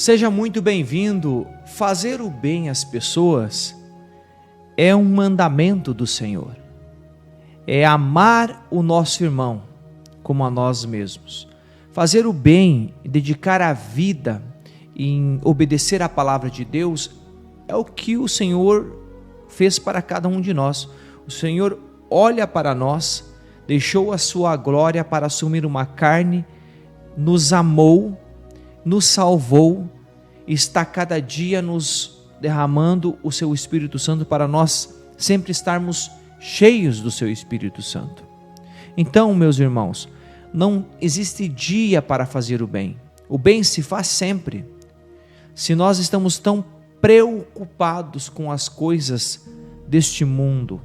Seja muito bem-vindo. Fazer o bem às pessoas é um mandamento do Senhor. É amar o nosso irmão como a nós mesmos. Fazer o bem, dedicar a vida em obedecer à palavra de Deus é o que o Senhor fez para cada um de nós. O Senhor olha para nós, deixou a sua glória para assumir uma carne, nos amou, nos salvou, está cada dia nos derramando o seu Espírito Santo para nós sempre estarmos cheios do seu Espírito Santo. Então, meus irmãos, não existe dia para fazer o bem. O bem se faz sempre. Se nós estamos tão preocupados com as coisas deste mundo,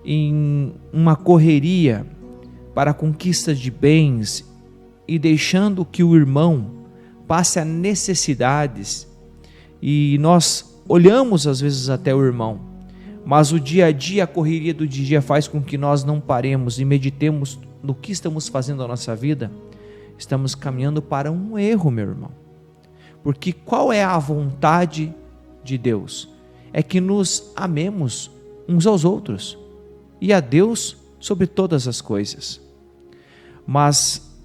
em uma correria para a conquista de bens e deixando que o irmão passe a necessidades, e nós olhamos às vezes até o irmão, mas o dia a dia, a correria do dia a dia faz com que nós não paremos e meditemos no que estamos fazendo na nossa vida. Estamos caminhando para um erro, meu irmão, porque qual é a vontade de Deus? É que nos amemos uns aos outros e a Deus sobre todas as coisas. Mas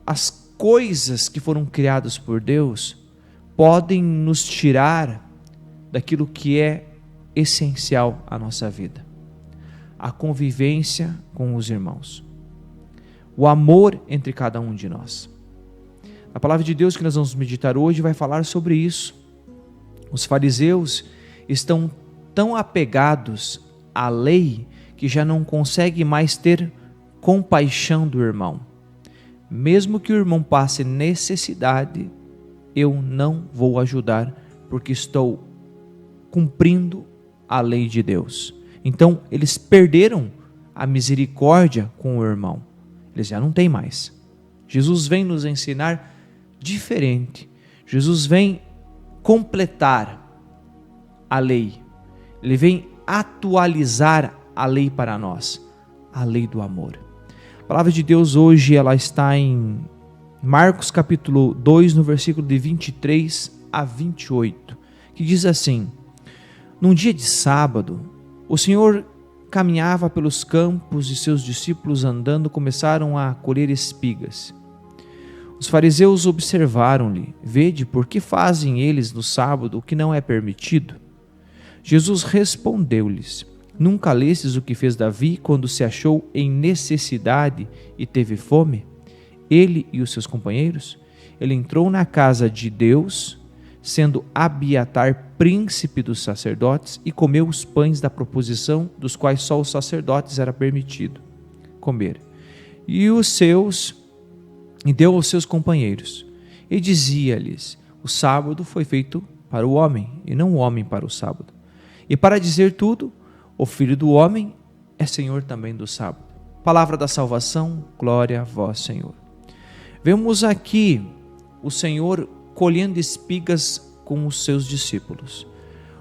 as coisas que foram criadas por Deus podem nos tirar daquilo que é essencial à nossa vida: a convivência com os irmãos, o amor entre cada um de nós. A palavra de Deus que nós vamos meditar hoje vai falar sobre isso. Os fariseus estão tão apegados à lei que já não conseguem mais ter compaixão do irmão. Mesmo que o irmão passe necessidade, eu não vou ajudar, porque estou cumprindo a lei de Deus. Então, eles perderam a misericórdia com o irmão. Eles já não têm mais. Jesus vem nos ensinar diferente. Jesus vem completar a lei. Ele vem atualizar a lei para nós, a lei do amor. A palavra de Deus hoje ela está em Marcos capítulo 2, no versículo de 23 a 28, que diz assim: num dia de sábado, o Senhor caminhava pelos campos e seus discípulos andando começaram a colher espigas. Os fariseus observaram-lhe: vede, por que fazem eles no sábado o que não é permitido? Jesus respondeu-lhes: nunca lestes o que fez Davi quando se achou em necessidade e teve fome? Ele e os seus companheiros? Ele entrou na casa de Deus, sendo Abiatar príncipe dos sacerdotes, e comeu os pães da proposição, dos quais só os sacerdotes era permitido comer. E deu aos seus companheiros. E dizia-lhes: o sábado foi feito para o homem, e não o homem para o sábado. E para dizer tudo, o Filho do Homem é Senhor também do sábado. Palavra da salvação, glória a vós, Senhor. Vemos aqui o Senhor colhendo espigas com os seus discípulos.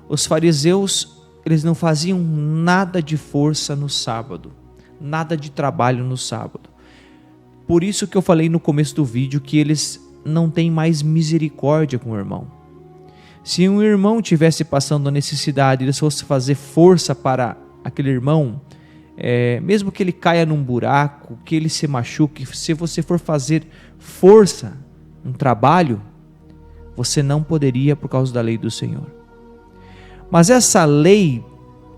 Os fariseus, eles não faziam nada de força no sábado, nada de trabalho no sábado. Por isso que eu falei no começo do vídeo que eles não têm mais misericórdia com o irmão. Se um irmão tivesse passando a necessidade, eles fossem fazer força para aquele irmão, mesmo que ele caia num buraco, que ele se machuque, se você for fazer força, um trabalho, você não poderia por causa da lei do Senhor. Mas essa lei,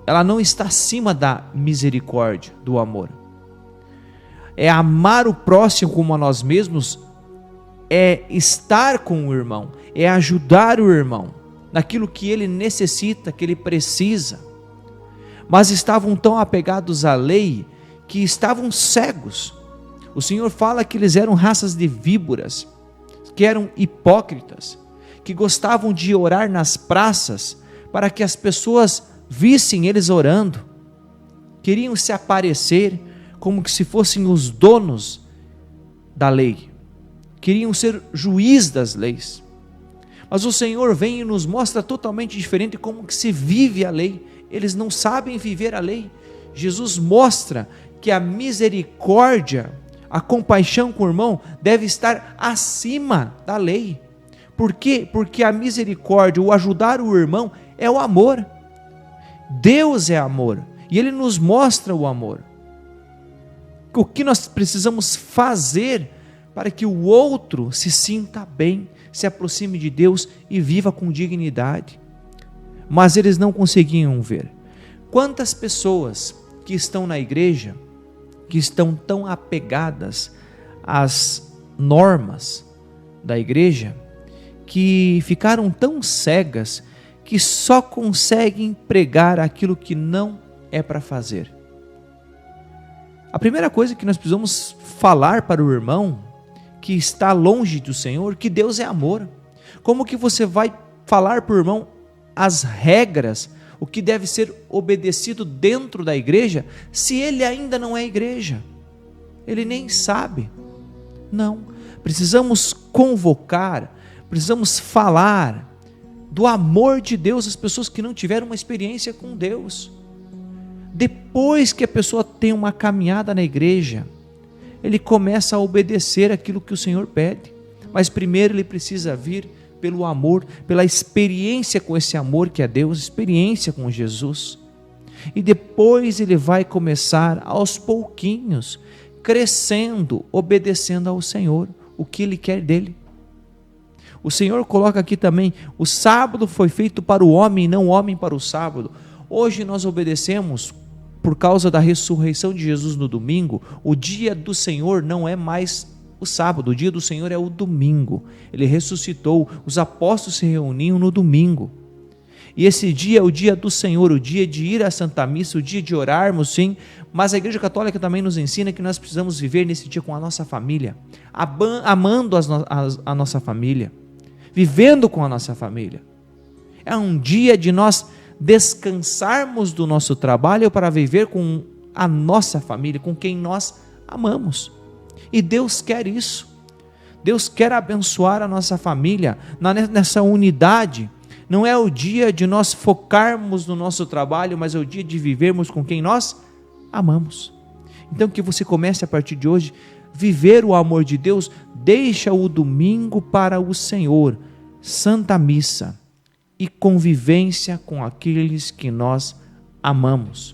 ela não está acima da misericórdia, do amor. É amar o próximo como a nós mesmos, é estar com o irmão, é ajudar o irmão naquilo que ele necessita, que ele precisa. Mas estavam tão apegados à lei que estavam cegos. O Senhor fala que eles eram raças de víboras, que eram hipócritas, que gostavam de orar nas praças para que as pessoas vissem eles orando. Queriam se aparecer como que se fossem os donos da lei. Queriam ser juiz das leis. Mas o Senhor vem e nos mostra totalmente diferente como que se vive a lei. Eles não sabem viver a lei. Jesus mostra que a misericórdia, a compaixão com o irmão deve estar acima da lei. Por quê? Porque a misericórdia, o ajudar o irmão, é o amor. Deus é amor e Ele nos mostra o amor. O que nós precisamos fazer para que o outro se sinta bem, se aproxime de Deus e viva com dignidade. Mas eles não conseguiam ver. Quantas pessoas que estão na igreja, que estão tão apegadas às normas da igreja, que ficaram tão cegas que só conseguem pregar aquilo que não é para fazer. A primeira coisa que nós precisamos falar para o irmão que está longe do Senhor, que Deus é amor. Como que você vai falar para o irmão as regras, o que deve ser obedecido dentro da igreja, se ele ainda não é igreja? Ele nem sabe. Não, precisamos convocar, precisamos falar do amor de Deus às pessoas que não tiveram uma experiência com Deus. Depois que a pessoa tem uma caminhada na igreja, ele começa a obedecer aquilo que o Senhor pede, mas primeiro ele precisa vir pelo amor, pela experiência com esse amor que é Deus, experiência com Jesus, e depois ele vai começar aos pouquinhos, crescendo, obedecendo ao Senhor, o que Ele quer dele. O Senhor coloca aqui também, o sábado foi feito para o homem e não o homem para o sábado. Hoje nós obedecemos por causa da ressurreição de Jesus no domingo. O dia do Senhor não é mais o sábado, o dia do Senhor é o domingo. Ele ressuscitou, os apóstolos se reuniam no domingo. E esse dia é o dia do Senhor, o dia de ir à Santa Missa, o dia de orarmos, sim, mas a Igreja Católica também nos ensina que nós precisamos viver nesse dia com a nossa família, amando a nossa família, vivendo com a nossa família. É um dia de nós descansarmos do nosso trabalho para viver com a nossa família, com quem nós amamos. E Deus quer isso. Deus quer abençoar a nossa família nessa unidade. Não é o dia de nós focarmos no nosso trabalho, mas é o dia de vivermos com quem nós amamos. Então que você comece a partir de hoje viver o amor de Deus. Deixa o domingo para o Senhor, Santa Missa e convivência com aqueles que nós amamos.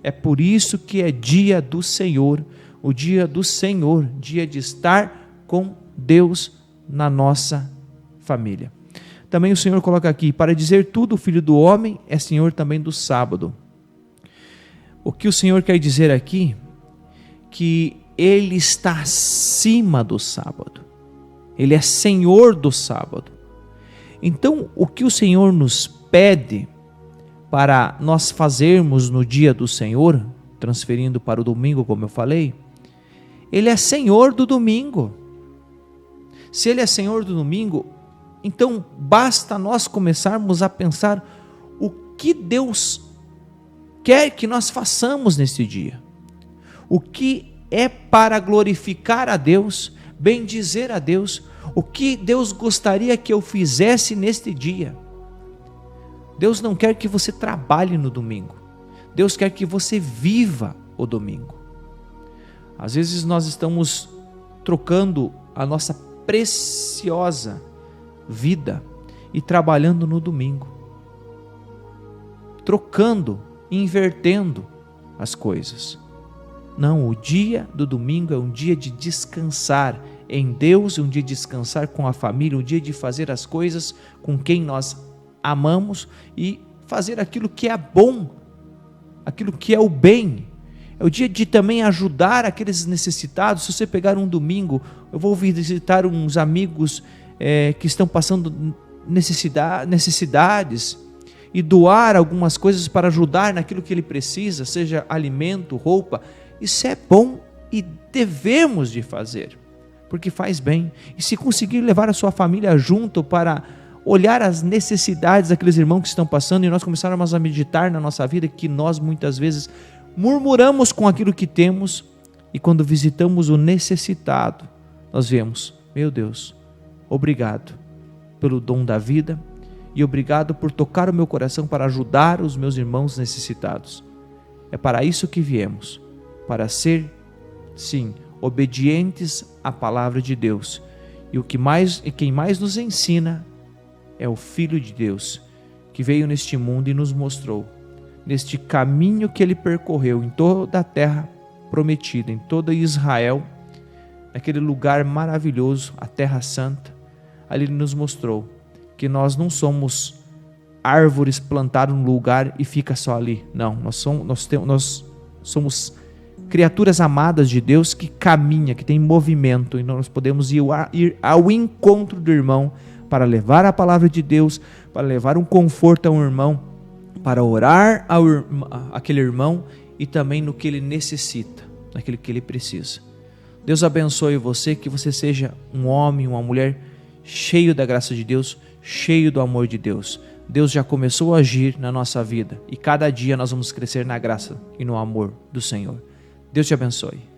É por isso que é dia do Senhor, o dia do Senhor, dia de estar com Deus na nossa família. Também o Senhor coloca aqui, para dizer tudo, o Filho do Homem é Senhor também do sábado. O que o Senhor quer dizer aqui? Que Ele está acima do sábado. Ele é Senhor do sábado. Então, o que o Senhor nos pede para nós fazermos no dia do Senhor, transferindo para o domingo, como eu falei, Ele é Senhor do domingo. Se Ele é Senhor do domingo, então basta nós começarmos a pensar o que Deus quer que nós façamos nesse dia. O que é para glorificar a Deus, bendizer a Deus, o que Deus gostaria que eu fizesse neste dia. Deus não quer que você trabalhe no domingo. Deus quer que você viva o domingo. Às vezes nós estamos trocando a nossa preciosa vida e trabalhando no domingo, trocando, invertendo as coisas. Não, o dia do domingo é um dia de descansar em Deus, um dia de descansar com a família, um dia de fazer as coisas com quem nós amamos e fazer aquilo que é bom, aquilo que é o bem. É o dia de também ajudar aqueles necessitados. Se você pegar um domingo, eu vou visitar uns amigos que estão passando necessidades e doar algumas coisas para ajudar naquilo que ele precisa, seja alimento, roupa. Isso é bom e devemos de fazer, porque faz bem. E se conseguir levar a sua família junto para olhar as necessidades daqueles irmãos que estão passando e nós começarmos a meditar na nossa vida, que nós muitas vezes murmuramos com aquilo que temos e quando visitamos o necessitado, nós vemos, meu Deus, obrigado pelo dom da vida e obrigado por tocar o meu coração para ajudar os meus irmãos necessitados. É para isso que viemos, para ser, sim, obedientes à palavra de Deus E quem mais nos ensina é o Filho de Deus, que veio neste mundo e nos mostrou, neste caminho que ele percorreu em toda a terra prometida, em toda Israel, naquele lugar maravilhoso, a Terra Santa. Ali ele nos mostrou que nós não somos árvores plantadas num lugar e fica só ali. Não, nós somos criaturas amadas de Deus que caminha, que tem movimento, e nós podemos ir ao encontro do irmão para levar a palavra de Deus, para levar um conforto a um irmão, para orar aquele irmão e também no que ele necessita, naquilo que ele precisa. Deus abençoe você, que você seja um homem, uma mulher cheio da graça de Deus, cheio do amor de Deus. Deus já começou a agir na nossa vida e cada dia nós vamos crescer na graça e no amor do Senhor. Deus te abençoe.